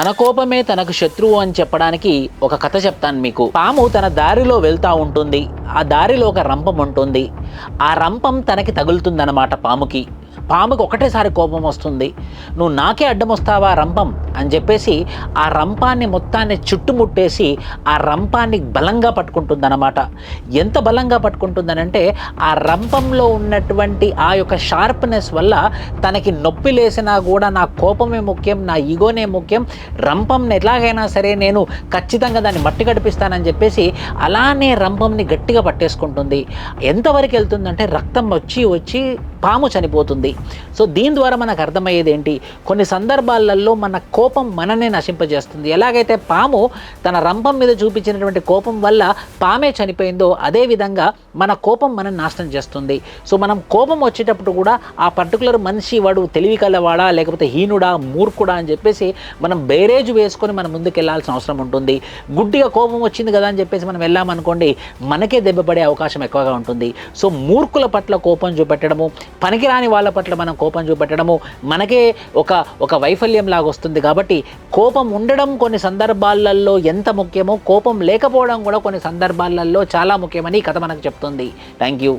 తన కోపమే తనకు శత్రువు అని చెప్పడానికి ఒక కథ చెప్తాను మీకు. పాము తన దారిలో వెళ్తూ ఉంటుంది. ఆ దారిలో ఒక రంపం ఉంటుంది. ఆ రంపం తనకి తగులుతుందన్నమాట పాముకి. పాముకి ఒకటేసారి కోపం వస్తుంది. నువ్వు నాకే అడ్డం వస్తావా రంపం అని చెప్పేసి ఆ రంపాన్ని మొత్తాన్ని చుట్టుముట్టేసి ఆ రంపాన్ని బలంగా పట్టుకుంటుందన్నమాట. ఎంత బలంగా పట్టుకుంటుందనంటే ఆ రంపంలో ఉన్నటువంటి ఆ యొక్క షార్ప్నెస్ వల్ల తనకి నొప్పి లేసినా కూడా నా కోపమే ముఖ్యం, నా ఈగోనే ముఖ్యం, రంపంని ఎలాగైనా సరే నేను ఖచ్చితంగా దాన్ని మట్టి గడిపిస్తానని చెప్పేసి అలానే రంపంని గట్టిగా పట్టేసుకుంటుంది. ఎంతవరకు వెళ్తుందంటే రక్తం వచ్చి పాము చనిపోతుంది. సో దీని ద్వారా మనకు అర్థమయ్యేది ఏంటి, కొన్ని సందర్భాలలో మన కోపం మననే నశింపజేస్తుంది. ఎలాగైతే పాము తన రంపం మీద చూపించినటువంటి కోపం వల్ల పామే చనిపోయిందో అదేవిధంగా మన కోపం మనం నాశనం చేస్తుంది. సో మనం కోపం వచ్చేటప్పుడు కూడా ఆ పర్టికులర్ మనిషి వాడు తెలివి కలవాడా లేకపోతే హీనుడా మూర్ఖుడా అని చెప్పేసి మనం బేరేజ్ వేసుకొని మనం ముందుకు వెళ్ళాల్సిన అవసరం ఉంటుంది. గుడ్డిగా కోపం వచ్చింది కదా అని చెప్పేసి మనం వెళ్ళామనుకోండి మనకే దెబ్బపడే అవకాశం ఎక్కువగా ఉంటుంది. సో మూర్ఖుల పట్ల కోపం చూపెట్టడము, పనికిరాని వాళ్ళ పట్ల మనం కోపం చూపెట్టడము మనకే ఒక వైఫల్యం లాగా వస్తుంది. కాబట్టి కోపం ఉండడం కొన్ని సందర్భాలలో ఎంత ముఖ్యమో కోపం లేకపోవడం కూడా కొన్ని సందర్భాలలో చాలా ముఖ్యమని ఈ కథ మనకు చెప్తుంది. Thank you.